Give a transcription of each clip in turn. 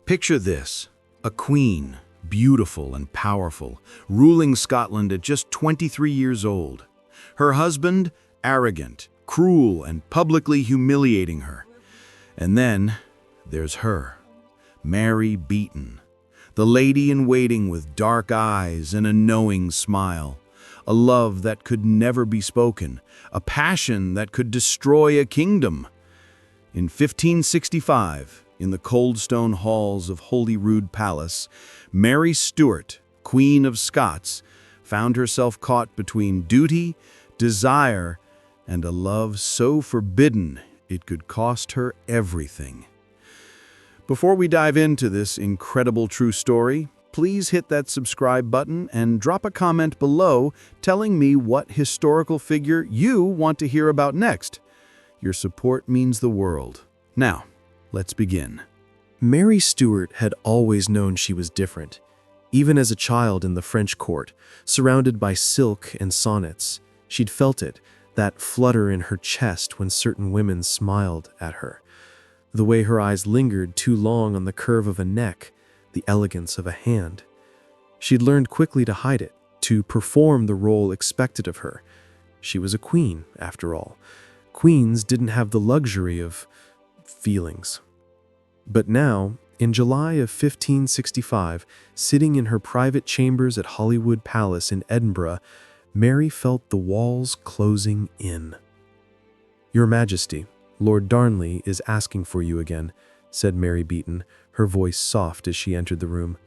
Picture this, a queen, beautiful and powerful, ruling Scotland at just 23 years old. Her husband, arrogant, cruel, and publicly humiliating her. And then there's her, Mary Beaton, the lady-in-waiting with dark eyes and a knowing smile, a love that could never be spoken, a passion that could destroy a kingdom. In 1565, in the cold stone halls of Holyrood Palace, Mary Stuart, Queen of Scots, found herself caught between duty, desire, and a love so forbidden it could cost her everything. Before we dive into this incredible true story, please hit that subscribe button and drop a comment below telling me what historical figure you want to hear about next. Your support means the world. Now, let's begin. Mary Stuart had always known she was different, even as a child in the French court, surrounded by silk and sonnets. She'd felt it, that flutter in her chest when certain women smiled at her. The way her eyes lingered too long on the curve of a neck, the elegance of a hand. She'd learned quickly to hide it, to perform the role expected of her. She was a queen, after all. Queens didn't have the luxury of feelings. But now, in July of 1565, sitting in her private chambers at Holyrood Palace in Edinburgh, Mary felt the walls closing in. "Your Majesty, Lord Darnley is asking for you again," said Mary Beaton, her voice soft as she entered the room.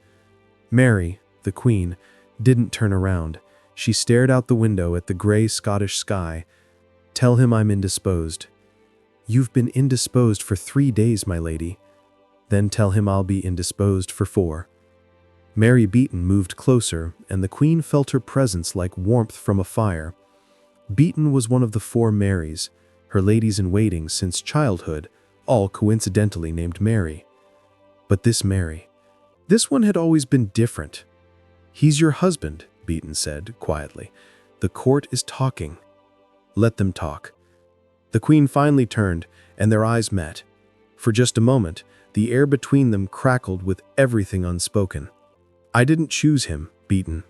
Mary, the Queen, didn't turn around. She stared out the window at the gray Scottish sky. "Tell him I'm indisposed." "You've been indisposed for 3 days, my lady." "Then tell him I'll be indisposed for 4. Mary Beaton moved closer, and the Queen felt her presence like warmth from a fire. Beaton was one of the 4 Marys, her ladies-in-waiting since childhood, all coincidentally named Mary. But this Mary, this one had always been different. "He's your husband," Beaton said quietly. "The court is talking. Let them talk." The Queen finally turned, and their eyes met. For just a moment, the air between them crackled with everything unspoken. "I didn't choose him, Beaton.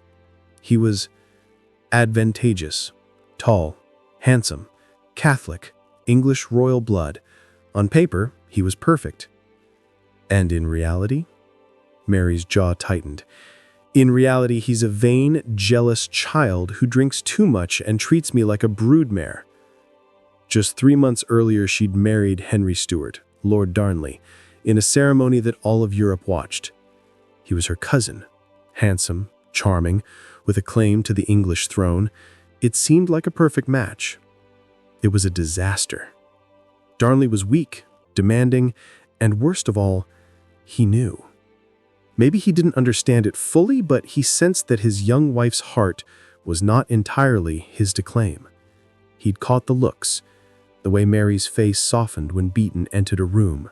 He was advantageous, tall, handsome, Catholic, English royal blood. On paper, he was perfect." "And in reality?" Mary's jaw tightened. "In reality, he's a vain, jealous child who drinks too much and treats me like a broodmare." Just 3 months earlier, she'd married Henry Stuart, Lord Darnley, in a ceremony that all of Europe watched. He was her cousin, handsome, charming, with a claim to the English throne. It seemed like a perfect match. It was a disaster. Darnley was weak, demanding, and worst of all, he knew. Maybe he didn't understand it fully, but he sensed that his young wife's heart was not entirely his to claim. He'd caught the looks, the way Mary's face softened when Beaton entered a room,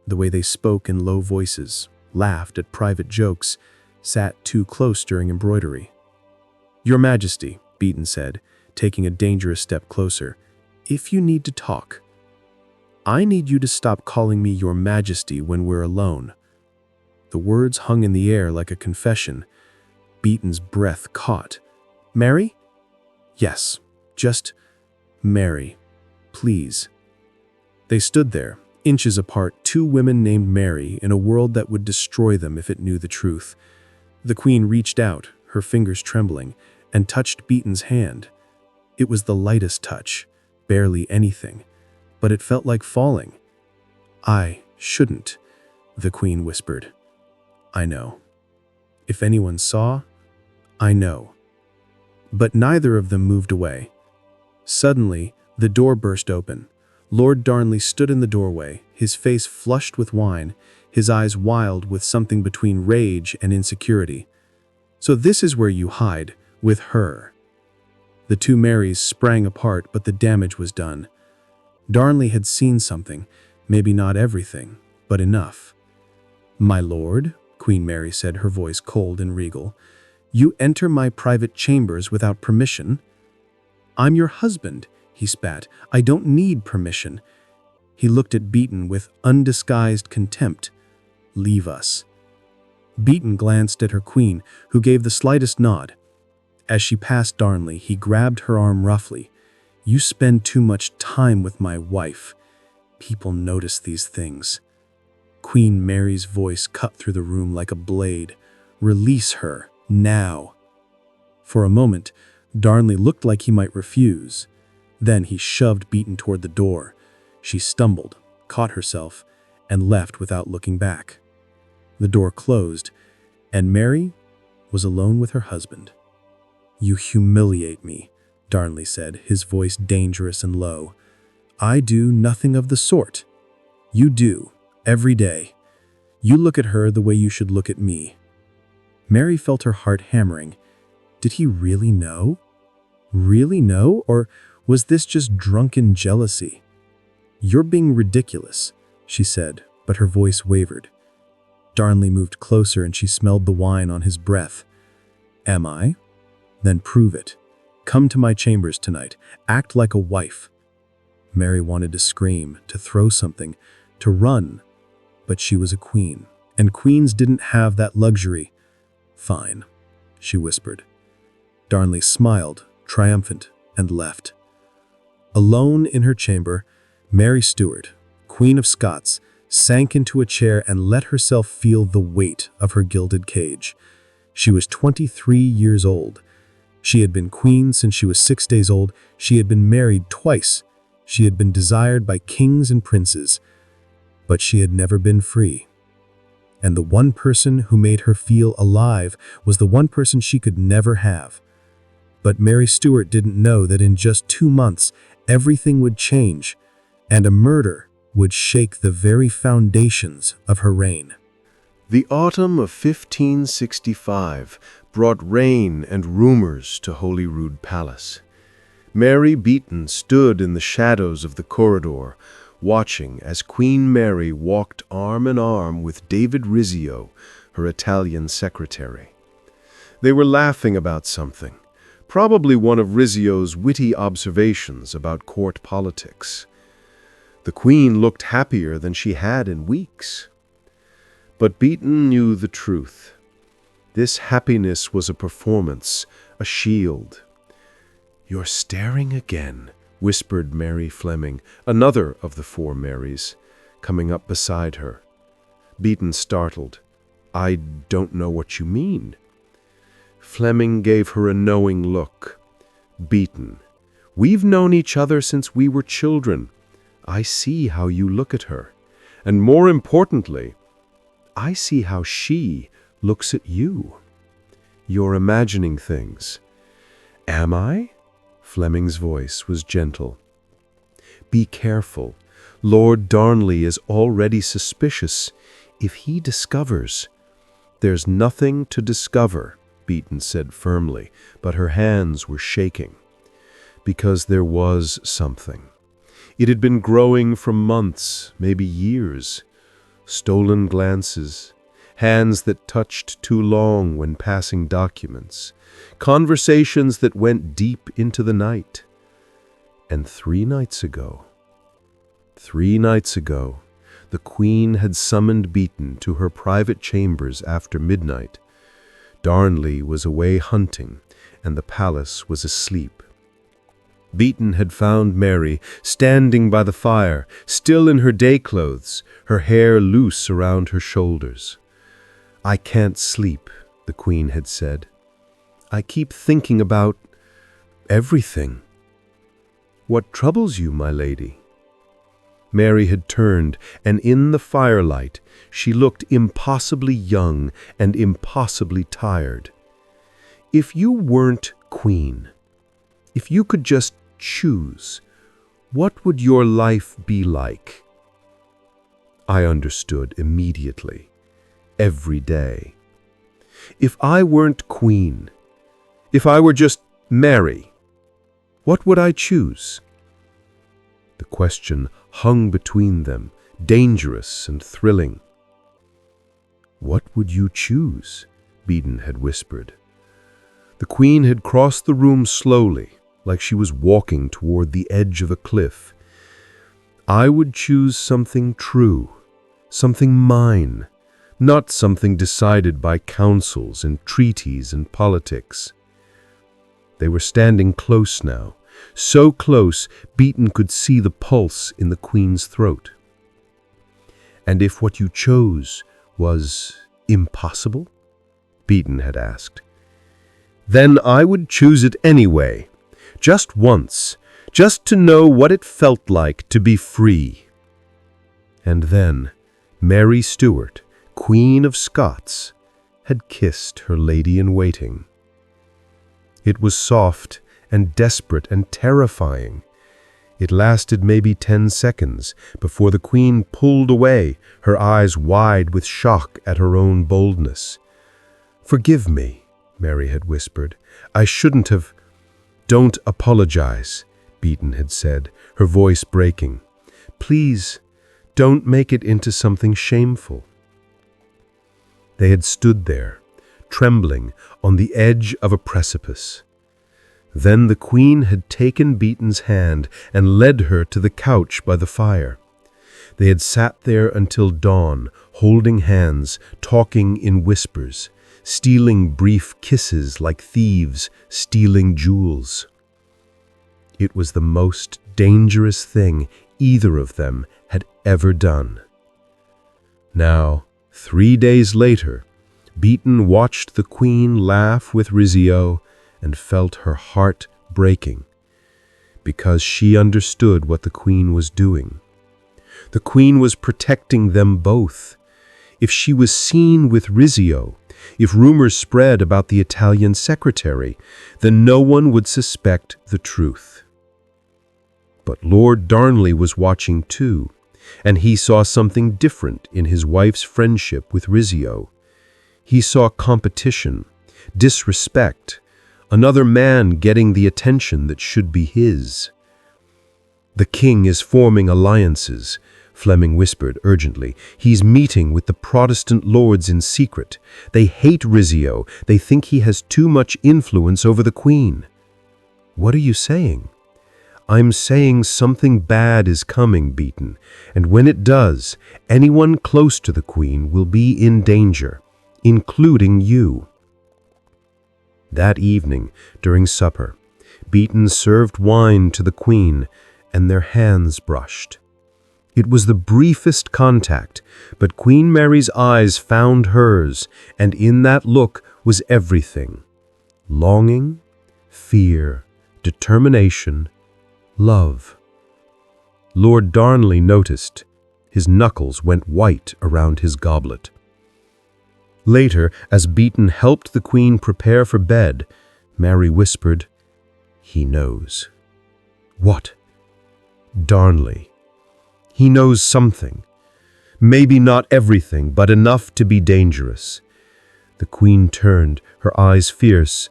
the way they spoke in low voices, laughed at private jokes, sat too close during embroidery. "Your Majesty," Beaton said, taking a dangerous step closer, "if you need to talk, I need you to stop calling me Your Majesty when we're alone." The words hung in the air like a confession. Beaton's breath caught. "Mary?" "Yes, just Mary, please." They stood there, inches apart, 2 women named Mary in a world that would destroy them if it knew the truth. The Queen reached out, her fingers trembling, and touched Beaton's hand. It was the lightest touch, barely anything, but it felt like falling. "I shouldn't," the Queen whispered. "I know. If anyone saw, I know." But neither of them moved away. Suddenly, the door burst open. Lord Darnley stood in the doorway, his face flushed with wine, his eyes wild with something between rage and insecurity. "So this is where you hide, with her." The 2 Marys sprang apart, but the damage was done. Darnley had seen something, maybe not everything, but enough. "My lord," Queen Mary said, her voice cold and regal, "you enter my private chambers without permission." "I'm your husband," he spat. "I don't need permission." He looked at Beaton with undisguised contempt. Leave us." Beaton glanced at her queen, who gave the slightest nod. As she passed Darnley, he grabbed her arm roughly. "You spend too much time with my wife. People notice these things." Queen Mary's voice cut through the room like a blade. "Release her, now." For a moment, Darnley looked like he might refuse. Then he shoved Beaton toward the door. She stumbled, caught herself, and left without looking back. The door closed, and Mary was alone with her husband. "You humiliate me," Darnley said, his voice dangerous and low. "I do nothing of the sort. You do, every day. You look at her the way you should look at me." Mary felt her heart hammering. Did he really know? Really know? Or was this just drunken jealousy? "You're being ridiculous," she said, but her voice wavered. Darnley moved closer and she smelled the wine on his breath. "Am I? Then prove it. Come to my chambers tonight. Act like a wife." Mary wanted to scream, to throw something, to run, but she was a queen, and queens didn't have that luxury. "Fine," she whispered. Darnley smiled, triumphant, and left. Alone in her chamber, Mary Stuart, Queen of Scots, sank into a chair and let herself feel the weight of her gilded cage. She was 23 years old. She had been queen since she was 6 days old. She had been married twice. She had been desired by kings and princes. But she had never been free. And the one person who made her feel alive was the one person she could never have. But Mary Stuart didn't know that in just 2 months, everything would change, and a murder would shake the very foundations of her reign. The autumn of 1565 brought rain and rumors to Holyrood Palace. Mary Beaton stood in the shadows of the corridor, watching as Queen Mary walked arm in arm with David Rizzio, her Italian secretary. They were laughing about something, probably one of Rizzio's witty observations about court politics. The Queen looked happier than she had in weeks. But Beaton knew the truth. This happiness was a performance, a shield. "You're staring again," whispered Mary Fleming, another of the 4 Marys, coming up beside her. Beaton startled. "I don't know what you mean." Fleming gave her a knowing look. "Beaton, we've known each other since we were children. I see how you look at her. And more importantly, I see how she looks at you. You're imagining things." "Am I?" Fleming's voice was gentle. "Be careful. Lord Darnley is already suspicious. If he discovers—" "There's nothing to discover," Beaton said firmly, but her hands were shaking. Because there was something. It had been growing for months, maybe years. Stolen glances, hands that touched too long when passing documents, conversations that went deep into the night. And 3 nights ago, the Queen had summoned Beaton to her private chambers after midnight. Darnley was away hunting, and the palace was asleep. Beaton had found Mary standing by the fire, still in her day clothes, her hair loose around her shoulders. "I can't sleep," the Queen had said. "I keep thinking about everything." "What troubles you, my lady?" Mary had turned, and in the firelight, she looked impossibly young and impossibly tired. "If you weren't queen, if you could just choose, what would your life be like?" I understood immediately, every day. If I weren't queen, if I were just Mary, what would I choose? The question hung between them, dangerous and thrilling. "What would you choose?" Beaton had whispered. The Queen had crossed the room slowly, like she was walking toward the edge of a cliff. "I would choose something true, something mine, not something decided by councils and treaties and politics. They were standing close now, so close Beaton could see the pulse in the Queen's throat. "And if what you chose was impossible?" Beaton had asked. "Then I would choose it anyway, just once, just to know what it felt like to be free." And then Mary Stuart, Queen of Scots, had kissed her lady-in-waiting. It was soft and desperate and terrifying. It lasted maybe 10 seconds before the Queen pulled away, her eyes wide with shock at her own boldness. "Forgive me," Mary had whispered. "I shouldn't have—" "Don't apologize," Beaton had said, her voice breaking. "Please, don't make it into something shameful." They had stood there, trembling, on the edge of a precipice. Then the Queen had taken Beaton's hand and led her to the couch by the fire. They had sat there until dawn, holding hands, talking in whispers, stealing brief kisses like thieves stealing jewels. It was the most dangerous thing either of them had ever done. Now, 3 days later, Beaton watched the Queen laugh with Rizzio and felt her heart breaking, because she understood what the Queen was doing. The Queen was protecting them both. If she was seen with Rizzio, if rumors spread about the Italian secretary, then no one would suspect the truth. But Lord Darnley was watching too, and he saw something different in his wife's friendship with Rizzio. He saw competition, disrespect, another man getting the attention that should be his. "The king is forming alliances," Fleming whispered urgently. "He's meeting with the Protestant lords in secret. They hate Rizzio. They think he has too much influence over the Queen." "What are you saying?" "I'm saying something bad is coming, Beaton, and when it does, anyone close to the Queen will be in danger, including you." That evening, during supper, Beaton served wine to the Queen, and their hands brushed. It was the briefest contact, but Queen Mary's eyes found hers, and in that look was everything: longing, fear, determination, love. Lord Darnley noticed. His knuckles went white around his goblet. Later, as Beaton helped the Queen prepare for bed, Mary whispered, "He knows." "What?" "Darnley. He knows something. Maybe not everything, but enough to be dangerous." The Queen turned, her eyes fierce.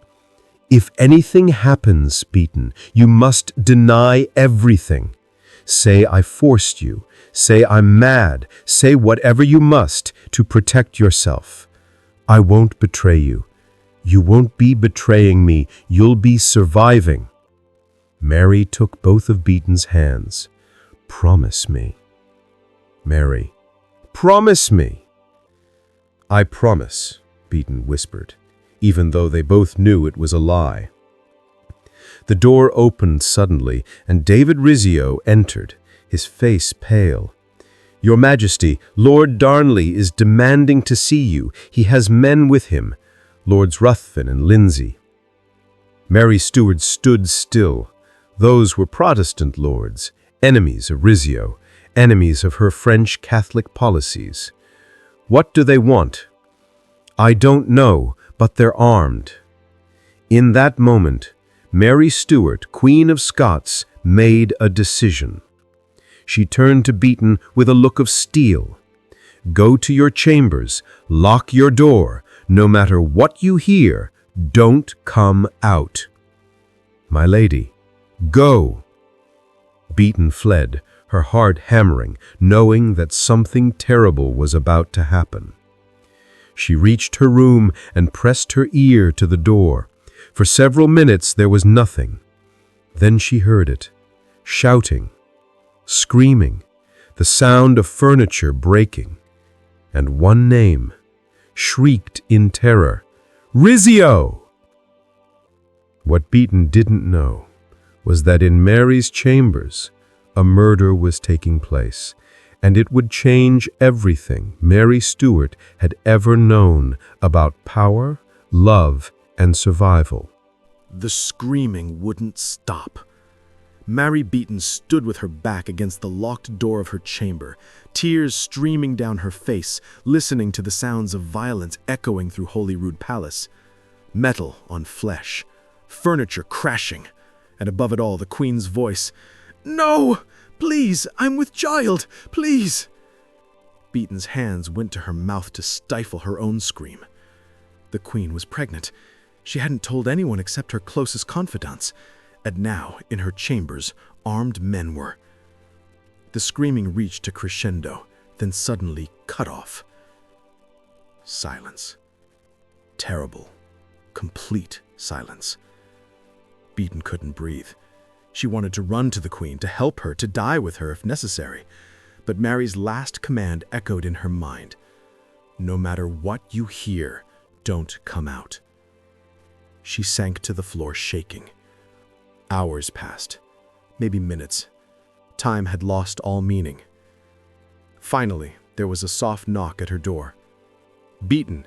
"If anything happens, Beaton, you must deny everything. Say I forced you. Say I'm mad. Say whatever you must to protect yourself. I won't betray you. You won't be betraying me. You'll be surviving." Mary took both of Beaton's hands. "Promise me." Mary, "Promise me." "I promise," Beaton whispered, even though they both knew it was a lie. The door opened suddenly, and David Rizzio entered, his face pale. "Your Majesty, Lord Darnley is demanding to see you. He has men with him, Lords Ruthven and Lindsay." Mary Stuart stood still. Those were Protestant lords, enemies of Rizzio, enemies of her French Catholic policies. "What do they want?" "I don't know, but they're armed." In that moment, Mary Stuart, Queen of Scots, made a decision. She turned to Beaton with a look of steel. "Go to your chambers, lock your door. No matter what you hear, don't come out." "My lady, go." Beaton fled, her heart hammering, knowing that something terrible was about to happen. She reached her room and pressed her ear to the door. For several minutes there was nothing. Then she heard it, shouting, screaming, the sound of furniture breaking, and one name, shrieked in terror, "Rizzio!" What Beaton didn't know was that in Mary's chambers, a murder was taking place, and it would change everything Mary Stuart had ever known about power, love, and survival. The screaming wouldn't stop. Mary Beaton stood with her back against the locked door of her chamber, tears streaming down her face, listening to the sounds of violence echoing through Holyrood Palace. Metal on flesh, furniture crashing, and above it all the Queen's voice, "No! Please! I'm with child! Please!" Beaton's hands went to her mouth to stifle her own scream. The Queen was pregnant. She hadn't told anyone except her closest confidants. And now, in her chambers, armed men were. The screaming reached a crescendo, then suddenly cut off. Silence. Terrible, complete silence. Beaton couldn't breathe. She wanted to run to the Queen, to help her, to die with her if necessary. But Mary's last command echoed in her mind. No matter what you hear, don't come out. She sank to the floor shaking. Hours passed, maybe minutes. Time had lost all meaning. Finally, there was a soft knock at her door. "Beaton,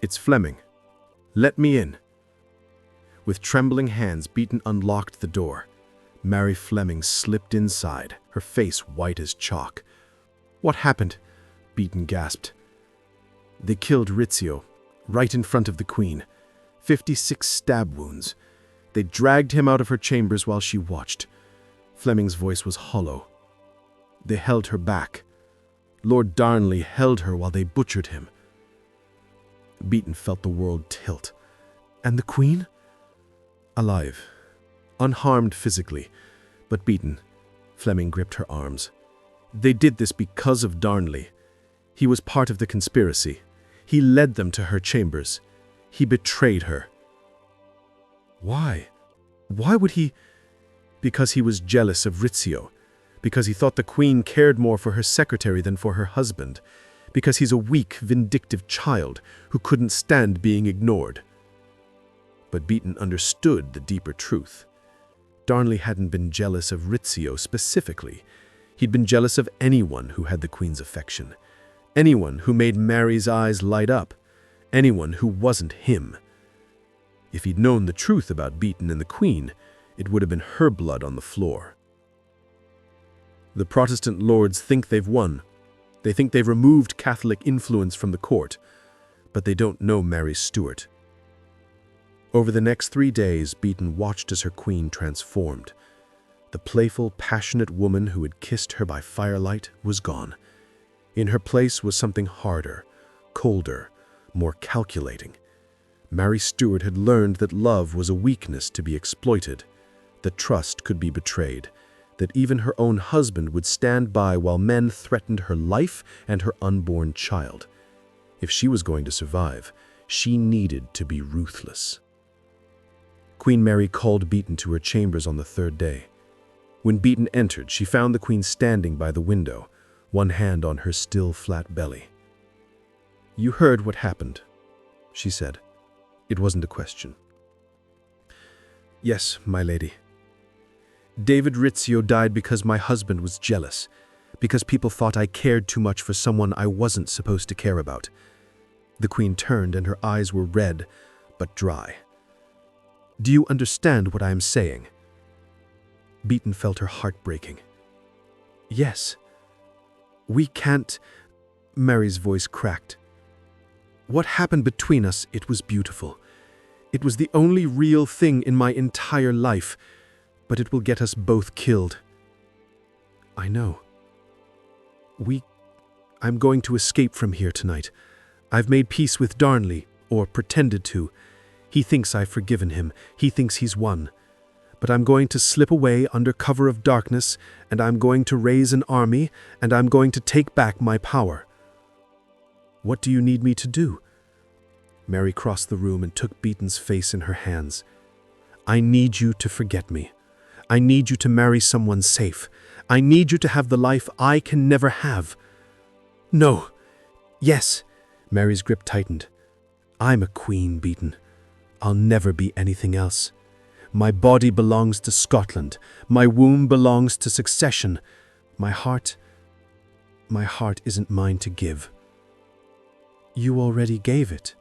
it's Fleming. Let me in." With trembling hands, Beaton unlocked the door. Mary Fleming slipped inside, her face white as chalk. "What happened?" Beaton gasped. "They killed Rizzio, right in front of the Queen. 56 stab wounds. They dragged him out of her chambers while she watched." Fleming's voice was hollow. "They held her back. Lord Darnley held her while they butchered him." Beaton felt the world tilt. And the Queen? Alive. Unharmed physically, but beaten. Fleming gripped her arms. "They did this because of Darnley. He was part of the conspiracy. He led them to her chambers. He betrayed her." "Why? Why would he?" "Because he was jealous of Rizzio. Because he thought the Queen cared more for her secretary than for her husband. Because he's a weak, vindictive child who couldn't stand being ignored." But Beaton understood the deeper truth. Darnley hadn't been jealous of Rizzio specifically. He'd been jealous of anyone who had the Queen's affection. Anyone who made Mary's eyes light up. Anyone who wasn't him. If he'd known the truth about Beaton and the Queen, it would have been her blood on the floor. The Protestant lords think they've won. They think they've removed Catholic influence from the court, but they don't know Mary Stuart. Over the next 3 days, Beaton watched as her Queen transformed. The playful, passionate woman who had kissed her by firelight was gone. In her place was something harder, colder, more calculating. Mary Stuart had learned that love was a weakness to be exploited, that trust could be betrayed, that even her own husband would stand by while men threatened her life and her unborn child. If she was going to survive, she needed to be ruthless. Queen Mary called Beaton to her chambers on the 3rd day. When Beaton entered, she found the Queen standing by the window, one hand on her still flat belly. "You heard what happened," she said. It wasn't a question. "Yes, my lady. David Rizzio died because my husband was jealous, because people thought I cared too much for someone I wasn't supposed to care about." The Queen turned and her eyes were red, but dry. "Do you understand what I am saying?" Beaton felt her heart breaking. "Yes. We can't..." Mary's voice cracked. "What happened between us, it was beautiful. It was the only real thing in my entire life, but it will get us both killed." "I know. I'm going to escape from here tonight. I've made peace with Darnley, or pretended to. He thinks I've forgiven him. He thinks he's won. But I'm going to slip away under cover of darkness, and I'm going to raise an army, and I'm going to take back my power." "What do you need me to do?" Mary crossed the room and took Beaton's face in her hands. "I need you to forget me. I need you to marry someone safe. I need you to have the life I can never have." "No. Yes. Mary's grip tightened. "I'm a queen, Beaton. I'll never be anything else. My body belongs to Scotland. My womb belongs to succession. My heart isn't mine to give." "You already gave it,"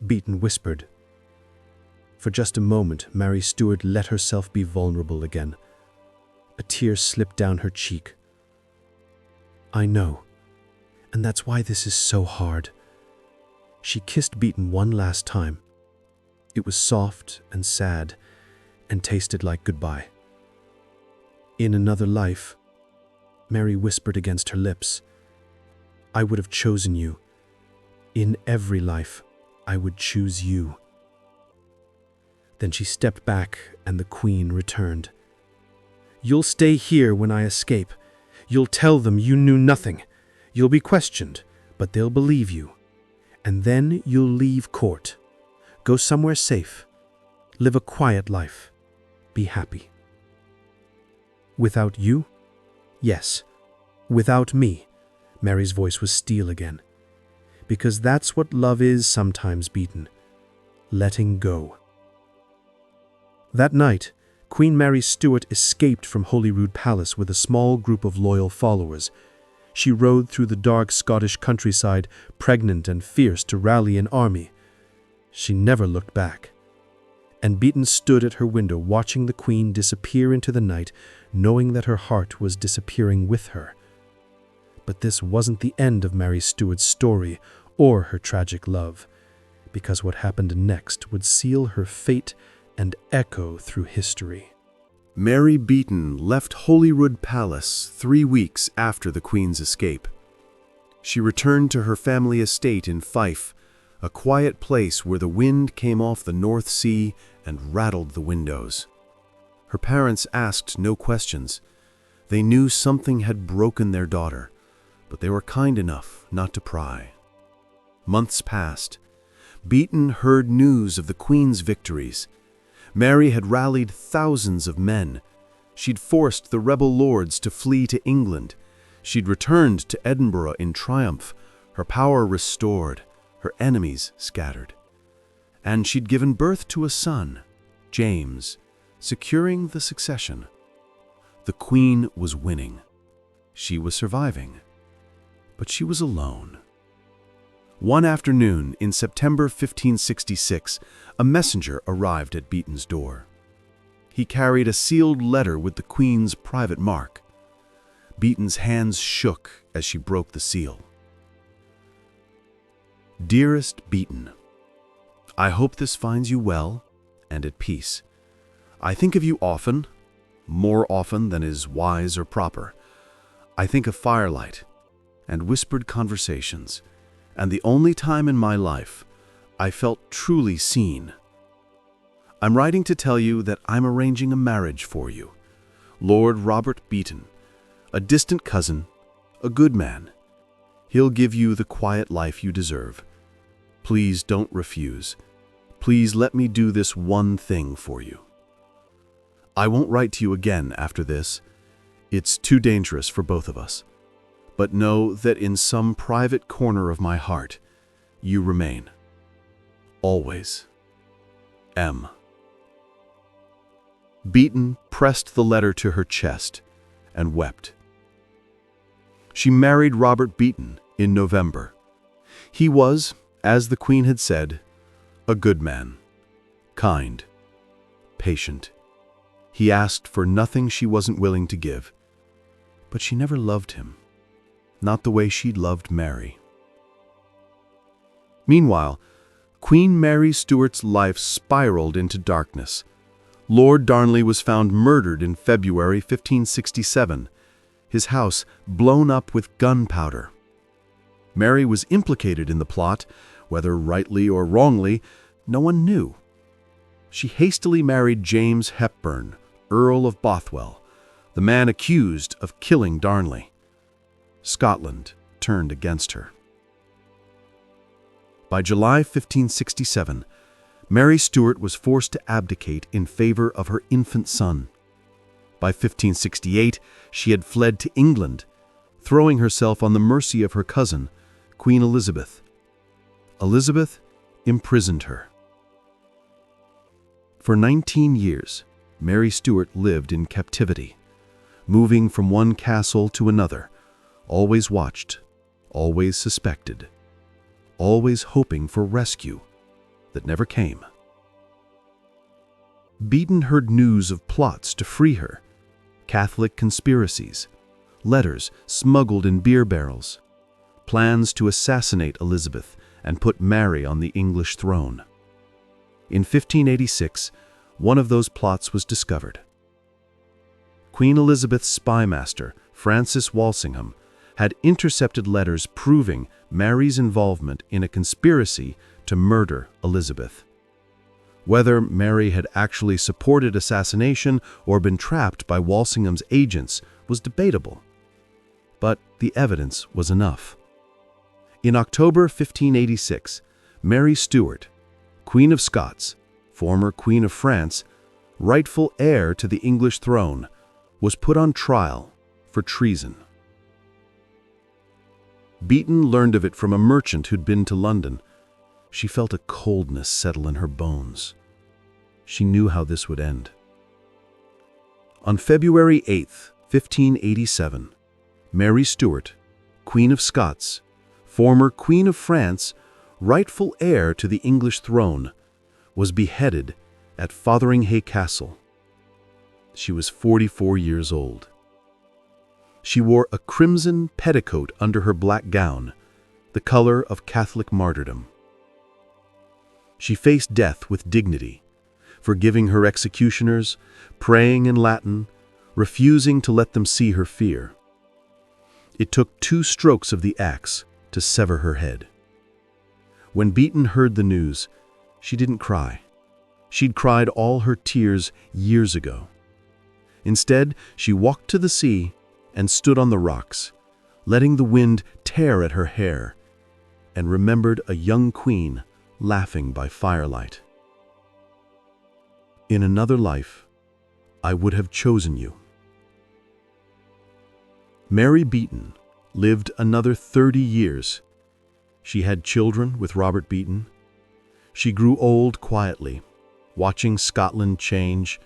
Beaton whispered. For just a moment, Mary Stuart let herself be vulnerable again. A tear slipped down her cheek. "I know, and that's why this is so hard." She kissed Beaton one last time. It was soft and sad and tasted like goodbye. "In another life," Mary whispered against her lips, "I would have chosen you. In every life, I would choose you." Then she stepped back and the Queen returned. "You'll stay here when I escape. You'll tell them you knew nothing. You'll be questioned, but they'll believe you. And then you'll leave court. Go somewhere safe. Live a quiet life. Be happy." "Without you?" "Yes, without me." Mary's voice was steel again. "Because that's what love is sometimes, Beaton. Letting go." That night, Queen Mary Stuart escaped from Holyrood Palace with a small group of loyal followers. She rode through the dark Scottish countryside, pregnant and fierce, to rally an army. She never looked back. And Beaton stood at her window watching the Queen disappear into the night, knowing that her heart was disappearing with her. But this wasn't the end of Mary Stuart's story or her tragic love, because what happened next would seal her fate and echo through history. Mary Beaton left Holyrood Palace 3 weeks after the Queen's escape. She returned to her family estate in Fife, a quiet place where the wind came off the North Sea and rattled the windows. Her parents asked no questions. They knew something had broken their daughter, but they were kind enough not to pry. Months passed. Beaton heard news of the Queen's victories. Mary had rallied thousands of men. She'd forced the rebel lords to flee to England. She'd returned to Edinburgh in triumph, her power restored, her enemies scattered. And she'd given birth to a son, James, securing the succession. The Queen was winning. She was surviving. But she was alone. One afternoon in September 1566, a messenger arrived at Beaton's door. He carried a sealed letter with the Queen's private mark. Beaton's hands shook as she broke the seal. "Dearest Beaton, I hope this finds you well and at peace. I think of you often, more often than is wise or proper. I think of firelight and whispered conversations, and the only time in my life I felt truly seen. I'm writing to tell you that I'm arranging a marriage for you. Lord Robert Beaton, a distant cousin, a good man. He'll give you the quiet life you deserve. Please don't refuse. Please let me do this one thing for you. I won't write to you again after this. It's too dangerous for both of us. But know that in some private corner of my heart, you remain. Always. M." Beaton pressed the letter to her chest and wept. She married Robert Beaton in November. He was, as the Queen had said, a good man, kind, patient. He asked for nothing she wasn't willing to give, but she never loved him. Not the way she'd loved Mary. Meanwhile, Queen Mary Stuart's life spiraled into darkness. Lord Darnley was found murdered in February 1567, his house blown up with gunpowder. Mary was implicated in the plot, whether rightly or wrongly, no one knew. She hastily married James Hepburn, Earl of Bothwell, the man accused of killing Darnley. Scotland turned against her. By July 1567, Mary Stuart was forced to abdicate in favor of her infant son. By 1568, she had fled to England, throwing herself on the mercy of her cousin, Queen Elizabeth. Elizabeth imprisoned her. For 19 years, Mary Stuart lived in captivity, moving from one castle to another, always watched, always suspected, always hoping for rescue that never came. Beaton heard news of plots to free her, Catholic conspiracies, letters smuggled in beer barrels, plans to assassinate Elizabeth and put Mary on the English throne. In 1586, one of those plots was discovered. Queen Elizabeth's spymaster, Francis Walsingham, had intercepted letters proving Mary's involvement in a conspiracy to murder Elizabeth. Whether Mary had actually supported assassination or been trapped by Walsingham's agents was debatable, but the evidence was enough. In October 1586, Mary Stuart, Queen of Scots, former Queen of France, rightful heir to the English throne, was put on trial for treason. Beaton learned of it from a merchant who'd been to London. She felt a coldness settle in her bones. She knew how this would end. On February 8, 1587, Mary Stuart, Queen of Scots, former Queen of France, rightful heir to the English throne, was beheaded at Fotheringhay Castle. She was 44 years old. She wore a crimson petticoat under her black gown, the color of Catholic martyrdom. She faced death with dignity, forgiving her executioners, praying in Latin, refusing to let them see her fear. It took 2 strokes of the axe to sever her head. When Beaton heard the news, she didn't cry. She'd cried all her tears years ago. Instead, she walked to the sea and stood on the rocks, letting the wind tear at her hair, and remembered a young queen laughing by firelight. In another life, I would have chosen you. Mary Beaton lived another 30 years. She had children with Robert Beaton. She grew old quietly, watching Scotland change,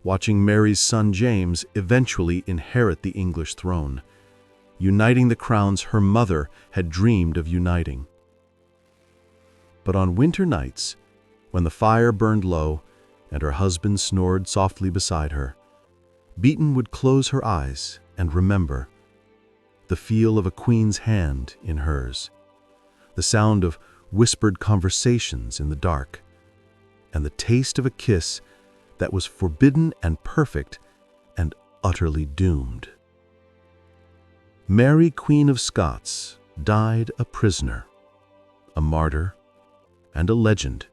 watching Mary's son James eventually inherit the English throne, uniting the crowns her mother had dreamed of uniting. But on winter nights, when the fire burned low and her husband snored softly beside her, Beaton would close her eyes and remember the feel of a queen's hand in hers, the sound of whispered conversations in the dark, and the taste of a kiss that was forbidden and perfect and utterly doomed. Mary, Queen of Scots, died a prisoner, a martyr, and a legend.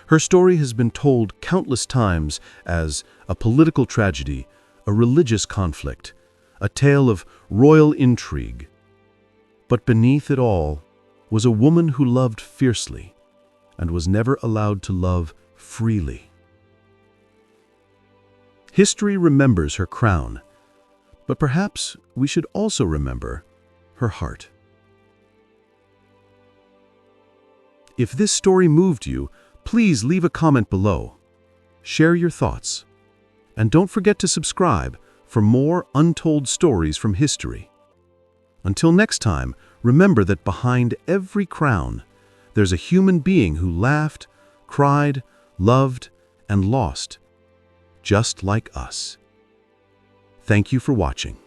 Her story has been told countless times as a political tragedy, a religious conflict, a tale of royal intrigue. But beneath it all was a woman who loved fiercely and was never allowed to love freely. History remembers her crown, but perhaps we should also remember her heart. If this story moved you, please leave a comment below. Share your thoughts. And don't forget to subscribe for more untold stories from history. Until next time, remember that behind every crown, there's a human being who laughed, cried, loved, and lost, just like us. Thank you for watching.